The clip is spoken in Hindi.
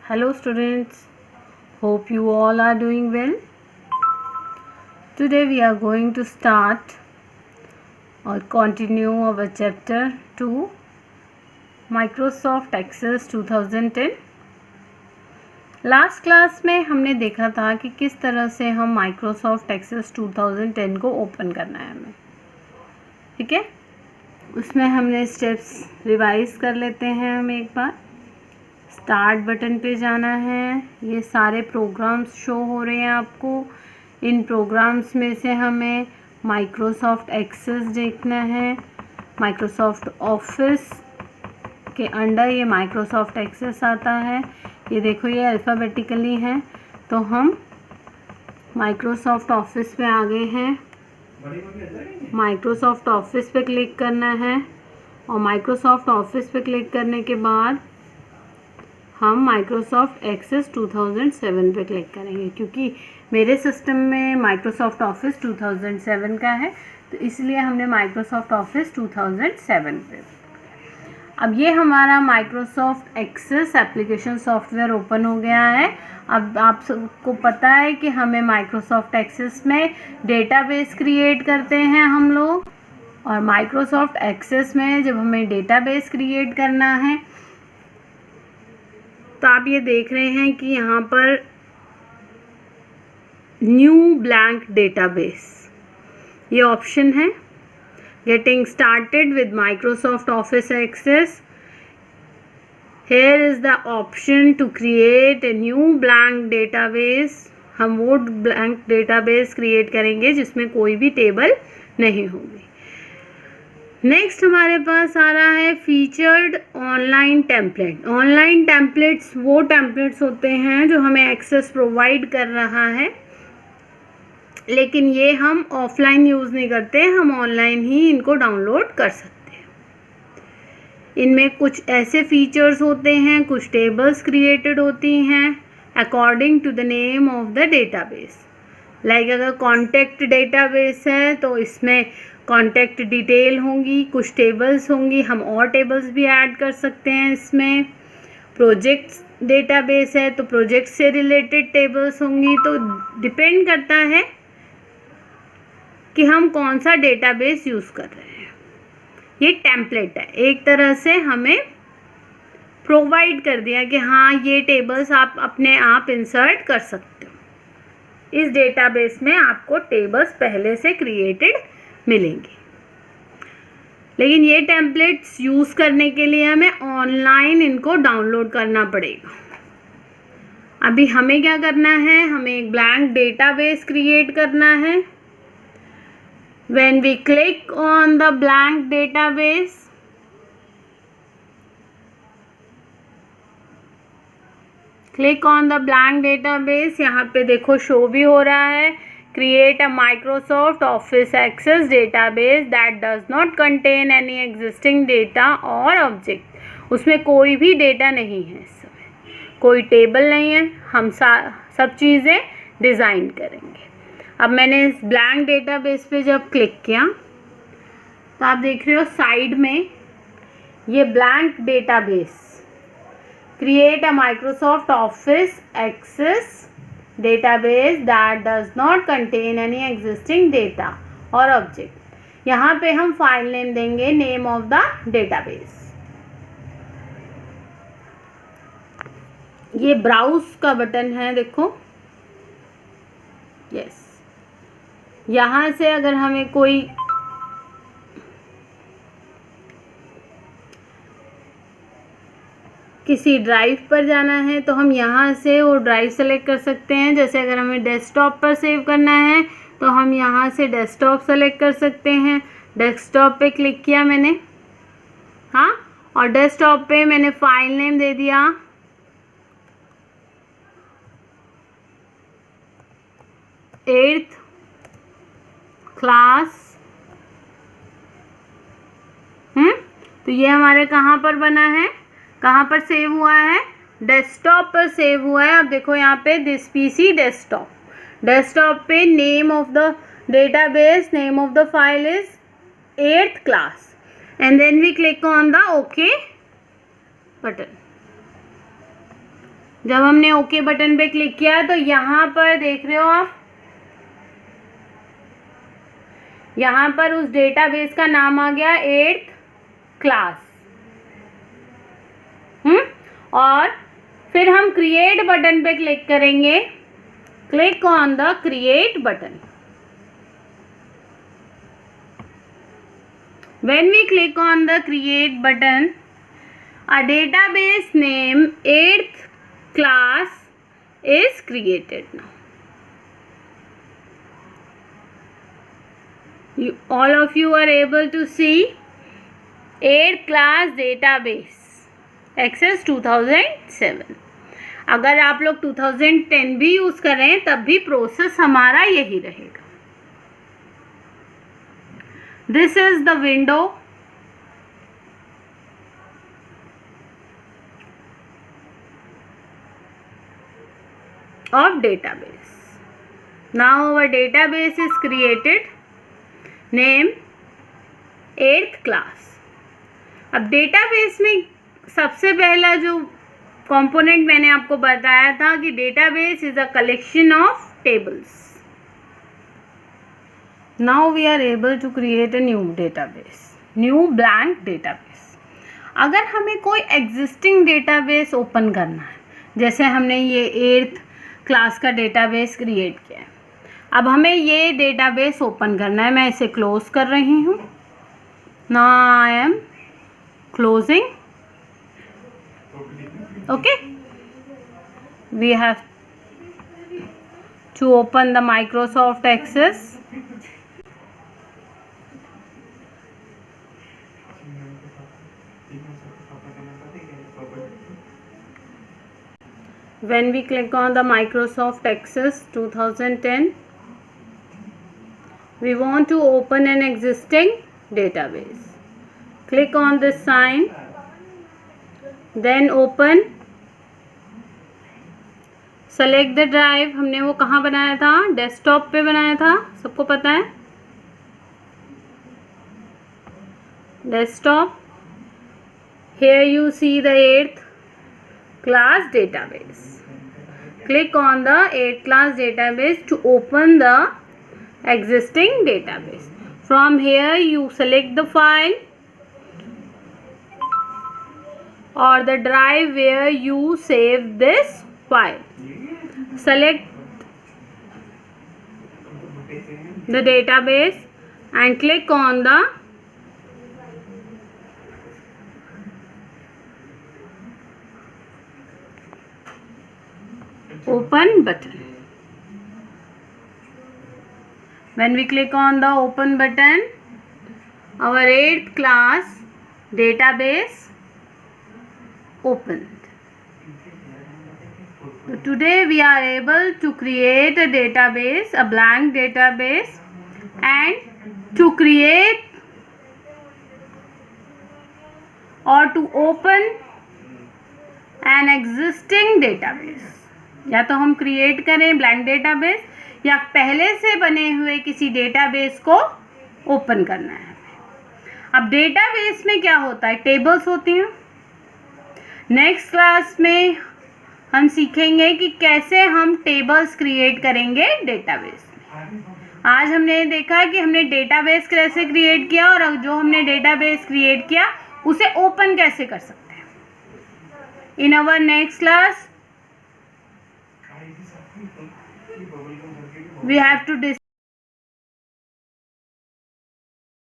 Hello students, hope you all are doing well. Today we are going to start or continue our chapter 2 Microsoft Access 2010. Last class में हमने देखा था कि किस तरह से हम Microsoft Access 2010 को ओपन करना है हमें, ठीक है। उसमें हमने स्टेप्स रिवाइज कर लेते हैं। हम एक बार स्टार्ट बटन पे जाना है। ये सारे प्रोग्राम्स शो हो रहे हैं आपको। इन प्रोग्राम्स में से हमें माइक्रोसॉफ्ट एक्सेस देखना है। माइक्रोसॉफ्ट ऑफिस के अंडर ये माइक्रोसॉफ्ट एक्सेस आता है। ये देखो, ये अल्फ़ाबेटिकली है, तो हम माइक्रोसॉफ्ट ऑफिस पे आ गए हैं। माइक्रोसॉफ्ट ऑफिस पे क्लिक करना है और माइक्रोसॉफ्ट ऑफिस पे क्लिक करने के बाद हम माइक्रोसॉफ्ट एक्सेस 2007 पे क्लिक करेंगे, क्योंकि मेरे सिस्टम में माइक्रोसॉफ्ट ऑफिस 2007 का है, तो इसलिए हमने माइक्रोसॉफ्ट ऑफिस 2007 पे। अब ये हमारा Microsoft access application software open हो गया है। अब आप सबको पता है कि हमें माइक्रोसॉफ्ट एक्सेस में डेटाबेस क्रिएट करते हैं हम लोग, और माइक्रोसॉफ्ट एक्सेस में जब हमें डेटाबेस क्रिएट करना है तो आप ये देख रहे हैं कि यहाँ पर न्यू ब्लैंक डेटाबेस ये ऑप्शन है। Getting started with Microsoft office access, here is the option to create a new blank database. हम वो ब्लैंक डेटाबेस क्रिएट करेंगे जिसमें कोई भी टेबल नहीं होगी। नेक्स्ट हमारे पास आ रहा है featured online template. Online templates वो टेम्पलेट्स होते हैं जो हमें एक्सेस प्रोवाइड कर रहा है, लेकिन ये हम ऑफलाइन यूज़ नहीं करते, हम ऑनलाइन ही इनको डाउनलोड कर सकते हैं। इनमें कुछ ऐसे फीचर्स होते हैं, कुछ टेबल्स क्रिएटेड होती हैं according to the name of the database. Like अगर कॉन्टैक्ट डेटाबेस है तो इसमें कॉन्टैक्ट डिटेल होंगी, कुछ टेबल्स होंगी, हम और टेबल्स भी ऐड कर सकते हैं इसमें। प्रोजेक्ट्स डेटाबेस है तो प्रोजेक्ट से रिलेटेड टेबल्स होंगी। तो डिपेंड करता है कि हम कौन सा डेटाबेस यूज़ कर रहे हैं। ये टेम्पलेट है, एक तरह से हमें प्रोवाइड कर दिया कि हाँ, ये टेबल्स आप अपने आप इंसर्ट कर सकते हो। इस डेटाबेस में आपको टेबल्स पहले से क्रिएटेड मिलेंगी, लेकिन ये टेम्पलेट्स यूज़ करने के लिए हमें ऑनलाइन इनको डाउनलोड करना पड़ेगा। अभी हमें क्या करना है, हमें एक ब्लैंक डेटाबेस क्रिएट करना है। When we click on the blank database, यहाँ पे देखो शो भी हो रहा है, create a Microsoft Office Access database that does not contain any existing data or object। उसमें कोई भी डेटा नहीं है, इस समय कोई टेबल नहीं है, हम सब चीज़ें डिज़ाइन करेंगे। अब मैंने इस ब्लैंक डेटाबेस पे जब क्लिक किया तो आप देख रहे हो साइड में ये blank database, create a Microsoft office access database that does not contain any existing data और ऑब्जेक्ट। यहाँ पे हम फाइल नेम देंगे नेम ऑफ द डेटाबेस। ये ब्राउज का बटन है, देखो, यस। यहाँ से अगर हमें कोई किसी ड्राइव पर जाना है तो हम यहाँ से वो ड्राइव सेलेक्ट कर सकते हैं। जैसे अगर हमें डेस्कटॉप पर सेव करना है तो हम यहाँ से डेस्कटॉप सेलेक्ट कर सकते हैं। डेस्कटॉप पे क्लिक किया मैंने, हाँ, और डेस्कटॉप पे मैंने फाइल नेम दे दिया 8th क्लास। तो ये हमारे कहाँ पर बना है, कहाँ पर सेव हुआ है, डेस्कटॉप पर सेव हुआ है। अब देखो यहाँ पे दिस पीसी डेस्कटॉप, डेस्कटॉप पे name of the database, name of the file is 8th class, and then we click on the okay button. जब हमने ओके बटन पे क्लिक किया तो यहाँ पर देख रहे हो आप, यहाँ पर उस डेटाबेस का नाम आ गया 8th क्लास। और फिर हम क्रिएट बटन पे क्लिक करेंगे। Click on the create button. When we click on the create button, a database name 8th class is created now. All of you are able to see 8th class database access 2007. अगर आप लोग 2010 भी यूज़ करें तब भी प्रोसेस हमारा यही रहेगा। This is the window of database. Now our database is created. Name 8th class. अब database में सबसे पहला जो कंपोनेंट मैंने आपको बताया था कि database is a collection of tables. Now we are able to create a new database, new blank database. अगर हमें कोई existing database open करना है, जैसे हमने ये 8th क्लास का database create किया है, अब हमें ये database open करना है। मैं इसे close कर रही हूँ। Now I am closing. Okay, we have to open the Microsoft Access. When we click on the Microsoft Access 2010, we want to open an existing database. Click on this sign, then open. Select the drive. हमने वो कहाँ बनाया था? डेस्कटॉप पे बनाया था, सबको पता है। Desktop. Here you see the 8th class database. Click on the 8th class database to open the existing database. From here you select the file or the drive where you save this file. Select the database and click on the open button. When we click on the open button, our 8th class database opened. So today we are able to create a database, a blank database, and to create or to open an existing database. या तो हम क्रिएट करें ब्लैंक डेटाबेस या पहले से बने हुए किसी डेटाबेस को ओपन करना है। अब डेटाबेस में क्या होता है? टेबल्स होती हैं। नेक्स्ट क्लास में हम सीखेंगे कि कैसे हम टेबल्स क्रिएट करेंगे डेटाबेस में। आज हमने देखा कि हमने डेटाबेस कैसे क्रिएट किया और जो हमने डेटाबेस क्रिएट किया उसे ओपन कैसे कर सकते हैं। In our next class we have to